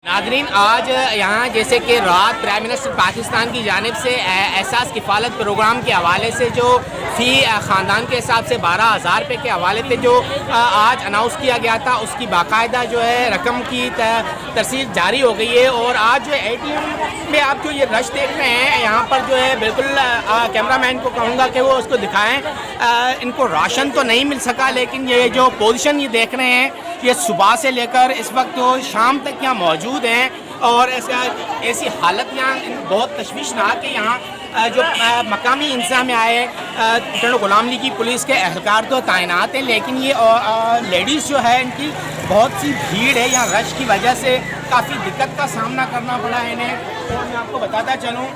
नाज़रीन, आज यहाँ जैसे कि रात प्राइम मिनिस्टर पाकिस्तान की जानिब से एहसास किफ़ालत प्रोग्राम के हवाले से जो फ़ी ख़ानदान के हिसाब से 12,000 रुपये के हवाले से जो आज अनाउंस किया गया था, उसकी बाकायदा जो है रकम की तरसील जारी हो गई है। और आज जो ATM में आप जो ये रश देख रहे हैं, यहाँ पर जो है बिल्कुल कैमरामैन को कहूँगा कि वो उसको दिखाएँ। इनको राशन तो नहीं मिल सका, लेकिन ये जो पोजीशन ये देख रहे हैं, ये सुबह से लेकर इस वक्त तो शाम तक यहाँ मौजूद हैं। और ऐसी हालत यहाँ बहुत तशवीशनाक है। यहाँ जो मकामी इंतजाम में आए टंडो गुलाम ली की पुलिस के एहलकार तो तैनात हैं, लेकिन ये लेडीज़ जो है इनकी बहुत सी भीड़ है। यहाँ रश की वजह से काफ़ी दिक्कत का सामना करना पड़ा है इन्हें। और मैं आपको बताता चलूँ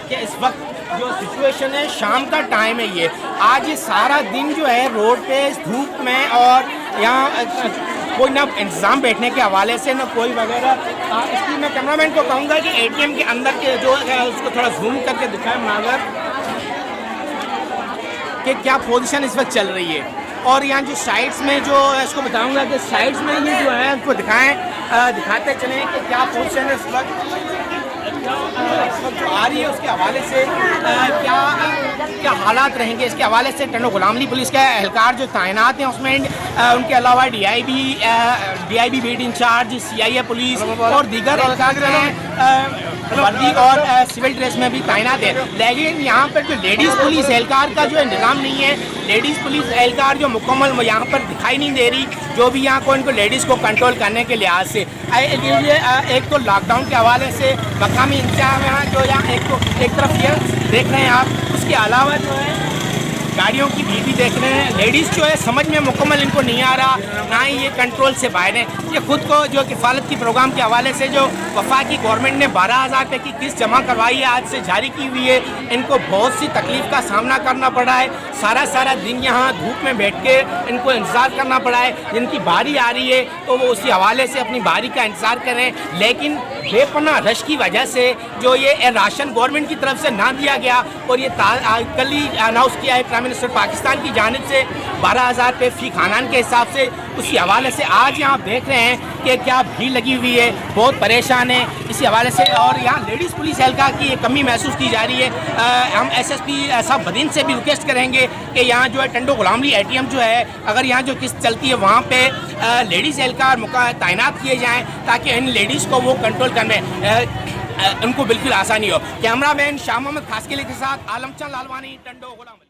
कि इस वक्त जो सिचुएशन है, शाम का टाइम है, ये आज ये सारा दिन जो है रोड पे इस धूप में, और यहाँ कोई ना इंतज़ाम बैठने के हवाले से ना कोई वगैरह। इसलिए मैं कैमरामैन को कहूँगा कि ATM के अंदर के जो है उसको थोड़ा जूम करके दिखाएं मगर कि क्या पोजीशन इस वक्त चल रही है। और यहाँ जो साइड्स में जो इसको बताऊँगा कि साइड्स में ये जो है उसको दिखाते चलें कि क्या पोजीशन है इस वक्त जो आ रही है, उसके हवाले से क्या हालात रहेंगे, इसके हवाले से टंडो गुलाम ली पुलिस के एहलकार जो तैनात हैं उसमें उनके अलावा DIB beat in charge, CIA police और दीगर एहलकार जो हैं वर्दी और सिविल ड्रेस में भी तैनात है। लेकिन यहाँ पर जो लेडीज़ पुलिस एहलकार का जो इंतजाम नहीं है, लेडीज़ पुलिस एहलकार जो मुकम्मल यहाँ पर दिखाई नहीं दे रही, जो भी यहाँ को इनको लेडीज़ को कंट्रोल करने के लिहाज से। एक तो लॉकडाउन के हवाले से मकामी इंतजाम यहाँ जो यहाँ एक तरफ ये देख रहे हैं आप, उसके अलावा जो है गाड़ियों की भीड़ भी देख रहे हैं। लेडीज़ जो है समझ में मुकम्मल इनको नहीं आ रहा, ना ही ये कंट्रोल से बाहर है। ये खुद को जो किफ़ालत की प्रोग्राम के हवाले से जो वफाकी गवर्नमेंट ने 12,000 रुपये की किस्त जमा करवाई है, आज से जारी की हुई है, इनको बहुत सी तकलीफ़ का सामना करना पड़ा है। सारा दिन यहाँ धूप में बैठ के इनको इंतज़ार करना पड़ा है। जिनकी बारी आ रही है तो वो उसी हवाले से अपनी बारी का इंतज़ार करें, लेकिन बेपनाह रश की वजह से जो ये राशन गवर्नमेंट की तरफ से ना दिया गया, और ये कल ही अनाउंस किया है प्राइम मिनिस्टर पाकिस्तान की जानिब से 12,000 रुपये फ़ी खानदान के हिसाब से, उसी हवाले से आज यहाँ देख रहे हैं कि क्या भीड़ लगी हुई है, बहुत परेशान है इसी हवाले से। और यहाँ लेडीज़ पुलिस एहलकार की कमी महसूस की जा रही है। हम SSP साहब बदीन से भी रिक्वेस्ट करेंगे कि यहाँ जो है टंडो गुलाम ली ATM जो है, अगर यहाँ जो किस्त चलती है वहाँ पे लेडीज़ एहलकार तैनात किए जाएँ, ताकि इन लेडीज़ को वो कंट्रोल करने उनको बिल्कुल आसानी हो। कैमरामैन शाह मोहम्मद खासकेली के साथ आलमचंद लालवानी, टंडो गुलाम।